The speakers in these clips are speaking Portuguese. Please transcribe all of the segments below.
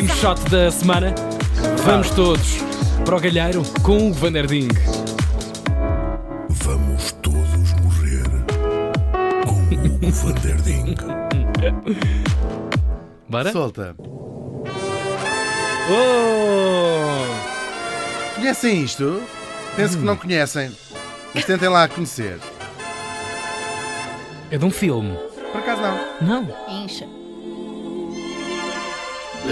último shot da semana. Vamos todos para o Galheiro com o Van der Ding. Vamos todos morrer com o Van der Ding. Bora? Solta. Oh! Conhecem isto? Penso que não conhecem, mas tentem lá conhecer. É de um filme. Por acaso não. Não. Incha.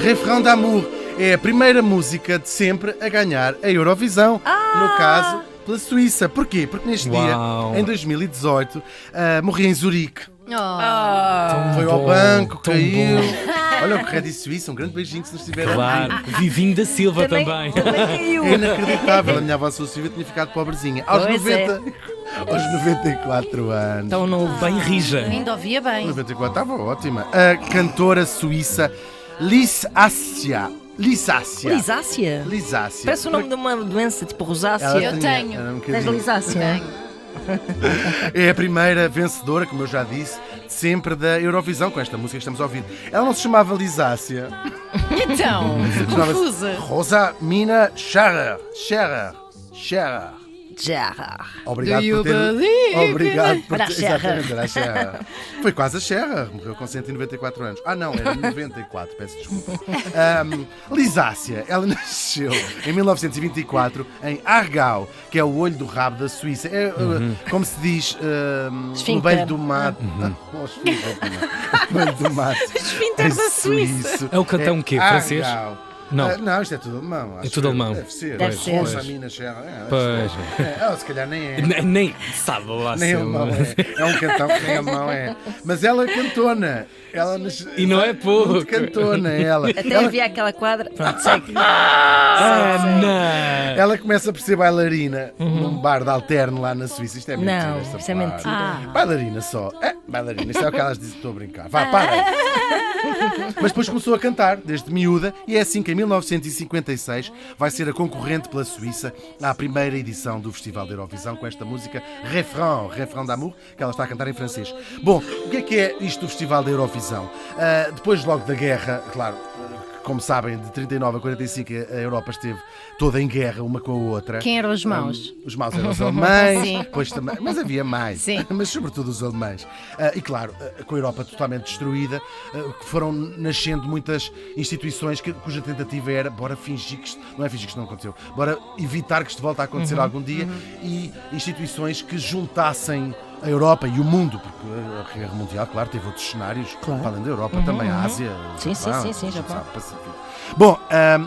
Refrain d'amour é a primeira música de sempre a ganhar a Eurovisão. No caso, pela Suíça. Porquê? Porque neste Uau. dia, em 2018, morri em Zurique. Oh. Foi ao bom, banco, tão caiu. bom. Olha o Correio Suíça, um grande beijinho se nos estiver a Claro. Vivinho da Silva também. caiu. É inacreditável, a minha avó Silvia tinha ficado pobrezinha. Aos Pois 90, aos 94 anos. Tão novo. Bem rija. Ainda ouvia bem. 94 estava ótima. A cantora suíça Lisácia. Lisácia? Lisácia. Parece o nome de uma doença, tipo rosácea. Ela Eu tinha- tenho. era um Tens bocadinho- lisácia? Tenho. É a primeira vencedora, como eu já disse, sempre da Eurovisão com esta música que estamos a ouvir. Ela não se chamava Lisácia, Então, chamava-se confusa. Rosa Mina Scherer. Scherer. Já. Obrigado Do you por ter. believe? Obrigado por Era a ter. Scherer. Exatamente, era a Scherer. Foi quase a Scherer, morreu com 194 anos. Ah, não, era 94, peço desculpa. Lisácia, ela nasceu em 1924 em Aargau, que é o olho do rabo da Suíça. É, como se diz, no Esfíncter. beio do mato. Oh, esfíncter, não. Beio do mato. Esfíncter da Suíça. Suíço. É o cantão quê? Francês? Aargau. Não. Não, isto é tudo alemão. acho tudo eu. alemão. Deve ser. Deve ser. Rosa Mina Scherer. Pois. Ou se calhar nem é. Nem sabe lá Nem se alemão é. É um cantão que nem alemão é. Mas ela é cantona. Ela E não é pouco. Muito cantona, ela. Até Ela, havia aquela quadra. Pronto, segue. Ana! ela começa por ser bailarina num bar de alterno lá na Suíça. Isto é mentira. Não, esta isso é parte. mentira. Bailarina só. Bailarina. Isto é o que elas dizem. Estou a brincar. Vá, para aí. Mas depois começou a cantar, desde miúda, e é assim que em 1956 vai ser a concorrente pela Suíça à primeira edição do Festival da Eurovisão com esta música Refrain d'amour, que ela está a cantar em francês. Bom, o que é isto do Festival da Eurovisão? Depois logo da guerra, claro, como sabem, de 39 a 45 a Europa esteve toda em guerra uma com a outra. Quem eram os maus? Os maus eram os alemães, Sim. pois também, mas havia mais, Sim. mas sobretudo os alemães. E claro, com a Europa totalmente destruída, foram nascendo muitas instituições cuja tentativa era, bora fingir que isto, não é fingir que isto não aconteceu, bora evitar que isto volte a acontecer algum dia, e instituições que juntassem a Europa e o mundo, porque a Guerra Mundial, claro, teve outros cenários, Claro. para além da Europa, também a Ásia, Sim, sim, Japão. o Pacífico. Bom,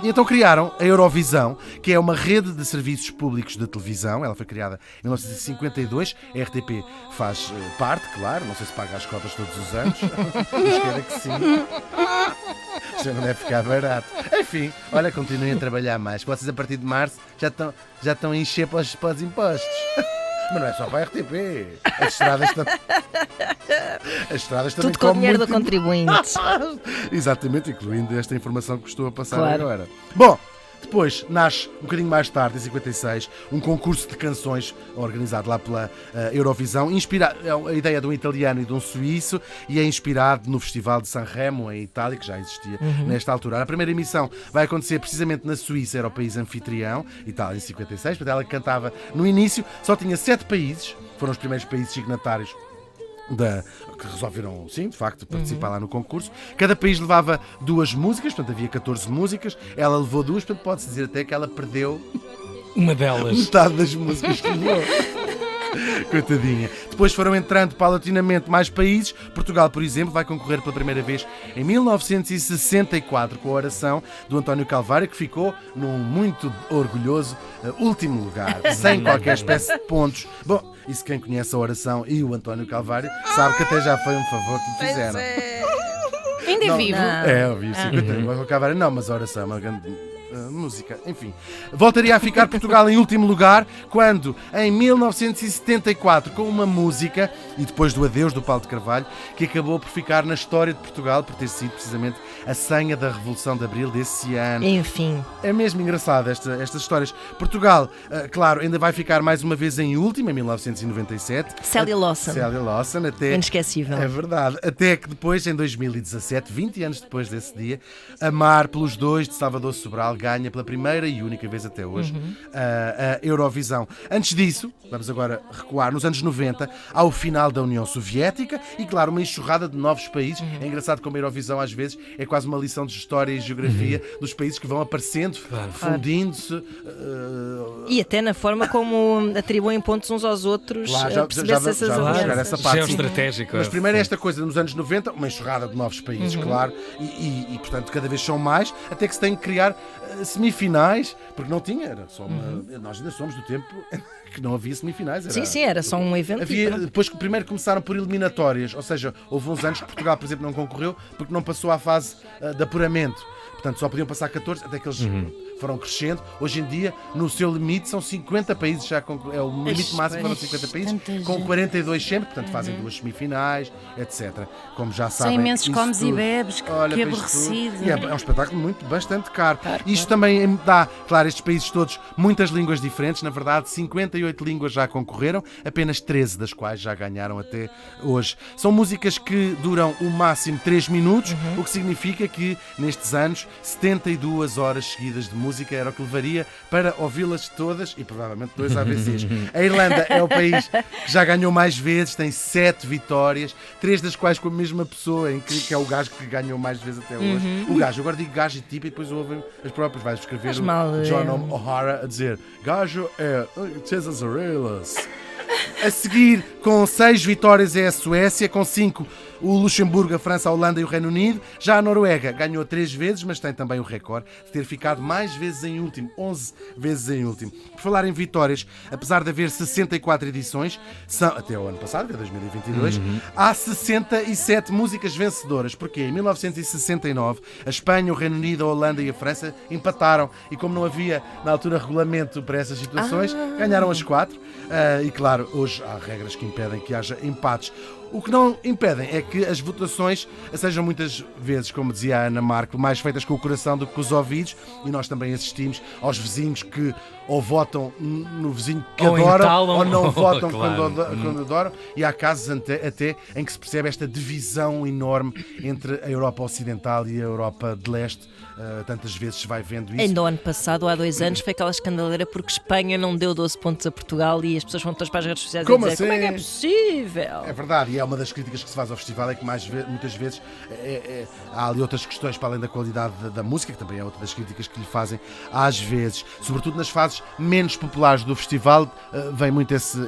então criaram a Eurovisão, que é uma rede de serviços públicos de televisão. Ela foi criada em 1952. A RTP faz parte, claro. Não sei se paga as cotas todos os anos. Espero que sim. Já não deve ficar barato. Enfim, olha, continuem a trabalhar mais. Vocês, a partir de março, já estão a encher para os impostos. Mas não é só para a RTP. As estradas também. As estradas também Tudo com o dinheiro do muito contribuinte. Exatamente, incluindo esta informação que estou a passar Claro. agora. Bom, depois nasce, um bocadinho mais tarde, em 56, um concurso de canções organizado lá pela Eurovisão. A ideia de um italiano e de um suíço, e é inspirado no Festival de Sanremo, em Itália, que já existia nesta altura. A primeira emissão vai acontecer precisamente na Suíça, era o país anfitrião, Itália em 56. Portanto, ela cantava no início, só tinha 7 países, foram os primeiros países signatários que resolveram, sim, de facto, participar lá no concurso. Cada país levava 2 músicas, portanto havia 14 músicas, ela levou 2, portanto pode-se dizer até que ela perdeu Uma delas. metade das músicas que levou. Coitadinha. Depois foram entrando paulatinamente mais países. Portugal, por exemplo, vai concorrer pela primeira vez em 1964 com a oração do António Calvário, que ficou num muito orgulhoso último lugar, sem qualquer espécie de pontos. Bom, isso quem conhece a oração e o António Calvário sabe que até já foi um favor que lhe fizeram. Ainda é vivo. É, ouvi, sim, o Calvário não, mas a oração é uma grande música. Enfim, voltaria a ficar Portugal em último lugar quando, em 1974, com uma música, e depois do adeus do Paulo de Carvalho, que acabou por ficar na história de Portugal por ter sido precisamente a senha da Revolução de Abril desse ano. Enfim, É mesmo engraçado estas histórias. Portugal, claro, ainda vai ficar mais uma vez em último, em 1997. Célia Lawson. Célia Lawson, até... Inesquecível. É verdade. Até que depois, em 2017, 20 anos depois desse dia, Amar pelos Dois, de Salvador Sobral, ganha pela primeira e única vez até hoje a Eurovisão. Antes disso, vamos agora recuar, nos anos 90, ao final da União Soviética e, claro, uma enxurrada de novos países. É engraçado como a Eurovisão, às vezes, é quase uma lição de história e geografia dos países que vão aparecendo, fundindo-se. E até na forma como atribuem pontos uns aos outros, Claro, já perceber-se essas vamos chegar a alianças. essa parte. sim. Geoestratégico. Mas primeiro esta coisa nos anos 90, uma enxurrada de novos países, claro, e portanto cada vez são mais, até que se tem que criar semifinais, porque não tinha, era só uma. Nós ainda somos do tempo que não havia semifinais. Sim, era só um evento. Havia, e pronto. depois que primeiro começaram por eliminatórias, ou seja, houve uns anos que Portugal, por exemplo, não concorreu porque não passou à fase de apuramento. Portanto, só podiam passar 14, até que eles foram crescendo. Hoje em dia, no seu limite, são 50 países, já é o limite máximo, foram 50 países, com 42 sempre, portanto fazem duas semifinais, etc. Como já São sabem. imensos isso comes e tudo- bebes, que Olha, para isto aborrecido. tudo. E é um espetáculo bastante caro. Isto também dá, claro, estes países todos, muitas línguas diferentes. Na verdade, 58 línguas já concorreram, apenas 13 das quais já ganharam até hoje. São músicas que duram o máximo 3 minutos, o que significa que, nestes anos, 72 horas seguidas de música era o que levaria para ouvi-las todas e provavelmente 2 AVCs. A Irlanda é o país que já ganhou mais vezes, tem 7 vitórias, 3 das quais com a mesma pessoa, que é o gajo que ganhou mais vezes até hoje. O gajo, agora digo gajo e tipo e depois ouvem as próprias, vais escrever Faz o mal, John O'Hara a dizer gajo é Cesar Arelas. A seguir, com 6 vitórias, é a Suécia, com 5 o Luxemburgo, a França, a Holanda e o Reino Unido. Já a Noruega ganhou 3 vezes, mas tem também o recorde de ter ficado mais vezes em último, 11 vezes em último. Por falar em vitórias, apesar de haver 64 edições, até o ano passado, que é 2022, há 67 músicas vencedoras. Porque em 1969, a Espanha, o Reino Unido, a Holanda e a França empataram. E como não havia, na altura, regulamento para essas situações, ganharam as 4. E claro, hoje há regras que impedem que haja empates. O que não impedem é que as votações sejam muitas vezes, como dizia a Ana Marco, mais feitas com o coração do que com os ouvidos, e nós também assistimos aos vizinhos que ou votam no vizinho que Ou adoram entalam, ou não votam claro. quando adoram, e há casos até em que se percebe esta divisão enorme entre a Europa Ocidental e a Europa de Leste. Tantas vezes se vai vendo isso. Ainda o ano passado, há 2 anos, foi aquela escandaleira porque Espanha não deu 12 pontos a Portugal e as pessoas vão todas para as redes sociais Como a dizer como é que é assim? possível? É verdade, e é uma das críticas que se faz ao festival, é que muitas vezes há ali outras questões para além da qualidade da música, que também é outra das críticas que lhe fazem às vezes, sobretudo nas fases menos populares do festival, vem muito esse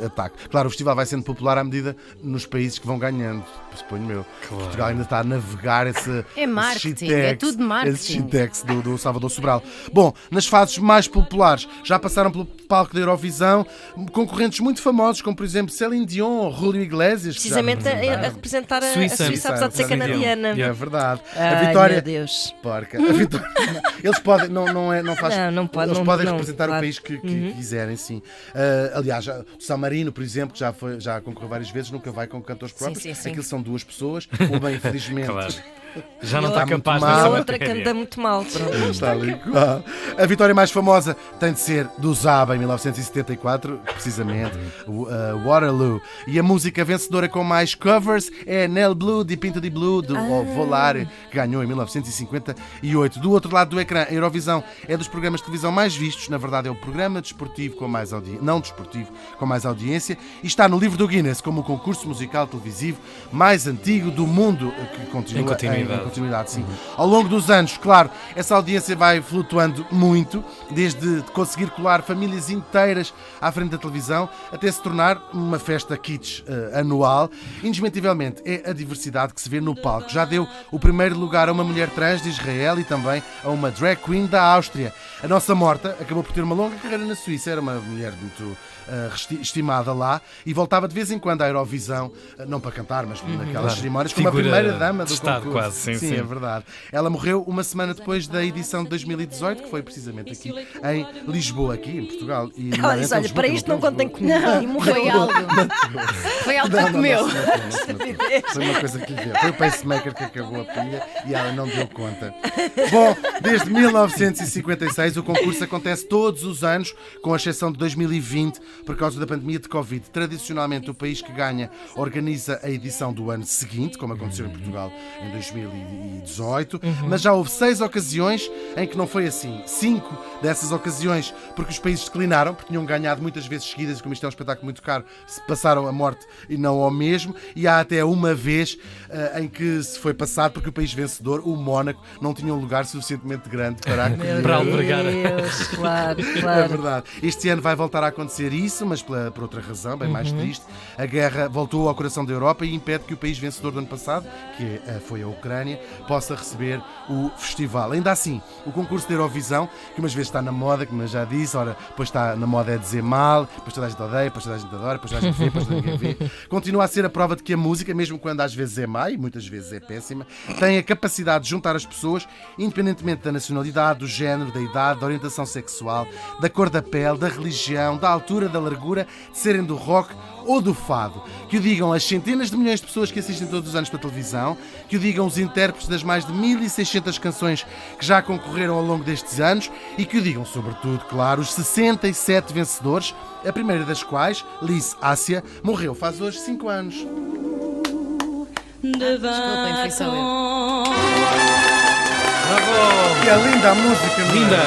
ataque. Claro, o festival vai sendo popular à medida nos países que vão ganhando, suponho eu. Claro. Portugal ainda está a navegar É marketing, é tudo marketing. esse shitex do Salvador Sobral. Bom, nas fases mais populares já passaram pelo palco da Eurovisão concorrentes muito famosos, como por exemplo Céline Dion ou Julio Iglesias, que já Precisamente a representaram. representar a Suíça. Suíça, apesar de ser Suíça, canadiana. É verdade. Ai, A vitória. meu Deus. Porca. A vitória. Eles podem, não faz. Não pode, eles não- podem não, representar claro. o país que quiserem, sim. Aliás, o San Marino, por exemplo, que já concorreu várias vezes, nunca vai com cantores próprios. sim, sim. Aquilo são 2 pessoas. O bem, infelizmente. Claro. Já não E está outra capaz muito E dessa a outra matéria. canta muito mal. Pronto. Está ali igual. A vitória mais famosa tem de ser do ZABA em 1974, precisamente, o Waterloo. E a música vencedora com mais covers é Nel Blue, de Pinto di Blue, do Volare, que ganhou em 1958. Do outro lado do ecrã, a Eurovisão é dos programas de televisão mais vistos. Na verdade, é o programa desportivo com mais audiência, não desportivo, com mais audiência, e está no livro do Guinness como o concurso musical televisivo mais antigo do mundo, que continua Em continuidade. em continuidade, sim. Ao longo dos anos, claro, essa audiência vai flutuando muito, desde conseguir colar famílias inteiras à frente da televisão, até se tornar uma festa kitsch anual. Indesmentivelmente, é a diversidade que se vê no palco. Já deu o primeiro lugar a uma mulher trans de Israel e também a uma drag queen da Áustria. A nossa morta acabou por ter uma longa carreira na Suíça, era uma mulher muito estimada lá, e voltava de vez em quando à Eurovisão, não para cantar, mas naquelas Claro. cerimónias, como a Figura primeira dama de do Estado, concurso. quase. Sim, é verdade. Ela morreu uma semana depois da edição de 2018, que foi precisamente aqui em Lisboa, aqui em Portugal. E Ela disse: olha, para isto não contem comigo. E morreu. Foi algo. Foi algo que comeu. Foi uma coisa que lhe deu. Foi o pacemaker que acabou a pilha e ela não deu conta. Bom, desde 1956 o concurso acontece todos os anos, com exceção de 2020, por causa da pandemia de Covid. Tradicionalmente, o país que ganha organiza a edição do ano seguinte, como aconteceu em Portugal em 2018, mas já houve 6 ocasiões em que não foi assim. 5 dessas ocasiões porque os países declinaram, porque tinham ganhado muitas vezes seguidas, e como isto é um espetáculo muito caro, se passaram a morte e não ao mesmo, e há até uma vez em que se foi passado porque o país vencedor, o Mónaco, não tinha um lugar suficientemente grande para acolher. Para albergar. Deus, claro, É claro. verdade. Este ano vai voltar a acontecer isso, mas por outra razão, bem mais triste. A guerra voltou ao coração da Europa e impede que o país vencedor do ano passado, que foi a Ucrânia, possa receber o festival. Ainda assim, o concurso da Eurovisão, que umas vezes está na moda, como eu já disse, ora, depois está na moda é dizer mal, depois toda a gente odeia, depois toda a gente adora, depois toda a gente vê, depois toda ninguém vê. Continua a ser a prova de que a música, mesmo quando às vezes é má e muitas vezes é péssima, tem a capacidade de juntar as pessoas, independentemente da nacionalidade, do género, da idade, da orientação sexual, da cor da pele, da religião, da altura, da largura, de serem do rock ou do fado. Que o digam as centenas de milhões de pessoas que assistem todos os anos para a televisão, que o digam os intérpretes das mais de 1600 canções que já concorreram ao longo destes anos e que o digam, sobretudo, claro, os 67 vencedores, a primeira das quais, Liz Assia, morreu faz hoje 5 anos. Desculpem, foi só eu. Bravo! E é linda a música, não é? Linda!